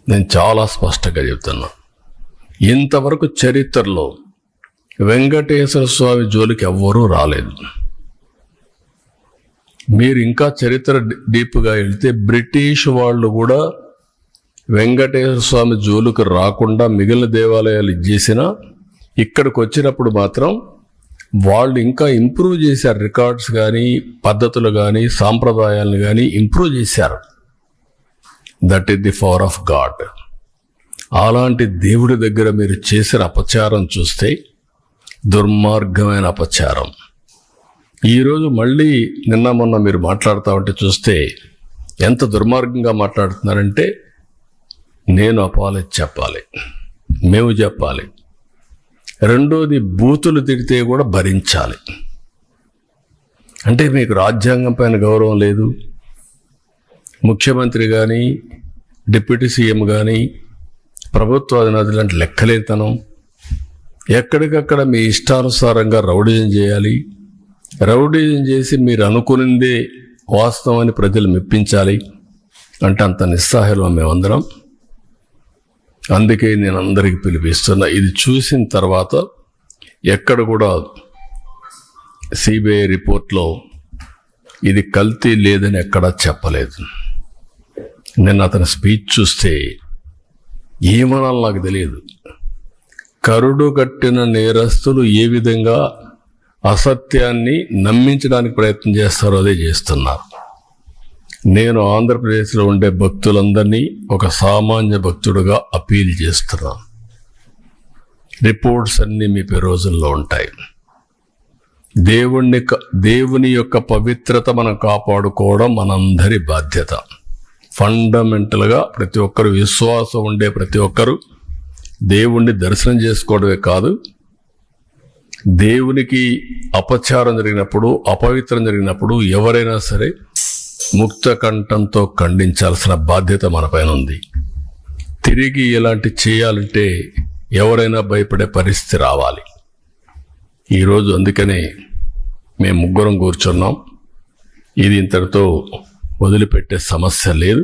నేను చాలా స్పష్టంగా చెప్తున్నా. ఇంతవరకు చరిత్రలో వెంకటేశ్వర స్వామి జోలికి ఎవ్వరూ రాలేదు. మీరు ఇంకా చరిత్ర డీప్గా వెళ్తే బ్రిటిష్ వాళ్ళు కూడా వెంకటేశ్వర స్వామి జోలికి రాకుండా మిగిలిన దేవాలయాలు ఇచ్చేసినా ఇక్కడికి వచ్చినప్పుడు మాత్రం వాళ్ళు ఇంకా ఇంప్రూవ్ చేశారు. రికార్డ్స్ కానీ పద్ధతులు కానీ సాంప్రదాయాలను కానీ ఇంప్రూవ్ చేశారు. That is the power of God. అలాంటి దేవుడి దగ్గర మీరు చేసిన అపచారం చూస్తే దుర్మార్గమైన అపచారం. ఈరోజు మళ్ళీ నిన్న మొన్న మీరు మాట్లాడుతూ ఉంటే చూస్తే ఎంత దుర్మార్గంగా మాట్లాడుతున్నారంటే, నేను అపాలజీ చెప్పాలి, మేము చెప్పాలి. రెండోది బూతులు తిడితే కూడా భరించాలి. అంటే మీకు రాజ్యాంగం పైన గౌరవం లేదు. ముఖ్యమంత్రి కానీ డిప్యూటీ సీఎం కానీ ప్రభుత్వ అధినేతలు అంటే లెక్కలేతనం. ఎక్కడికక్కడ మీ ఇష్టానుసారంగా రౌడీజం చేయాలి. రౌడీజం చేసి మీరు అనుకునిందే వాస్తవాన్ని ప్రజలు మెప్పించాలి అంటే అంత నిస్సహాయం మేమందరం. అందుకే నేను అందరికీ పిలిపిస్తున్నా. ఇది చూసిన తర్వాత ఎక్కడ కూడా సిబిఐ రిపోర్ట్లో ఇది కల్తీ లేదని ఎక్కడా చెప్పలేదు. నిన్న అతని స్పీచ్ చూస్తే ఏమనాలో నాకు తెలియదు. కరుడు కట్టిన నేరస్తులు ఏ విధంగా అసత్యాన్ని నమ్మించడానికి ప్రయత్నం చేస్తారో అదే చేస్తున్నారు. నేను ఆంధ్రప్రదేశ్లో ఉండే భక్తులందరినీ ఒక సామాన్య భక్తుడుగా అపీల్ చేస్తున్నాను. రిపోర్ట్స్ అన్నీ మీ రోజుల్లో ఉంటాయి. దేవుని యొక్క పవిత్రత మనం కాపాడుకోవడం మనందరి బాధ్యత. ఫండమెంటల్గా ప్రతి ఒక్కరు, విశ్వాసం ఉండే ప్రతి ఒక్కరు దేవుణ్ణి దర్శనం చేసుకోవడమే కాదు, దేవునికి అపచారం జరిగినప్పుడు, అపవిత్రం జరిగినప్పుడు ఎవరైనా సరే ముక్త కంఠంతో ఖండించాల్సిన బాధ్యత మనపైన ఉంది. తిరిగి ఇలాంటి చేయాలంటే ఎవరైనా భయపడే పరిస్థితి రావాలి. ఈరోజు అందుకనే మేము ముగ్గురం కూర్చున్నాం. ఇది ఇంతటితో వదిలిపెట్టే సమస్య లేదు.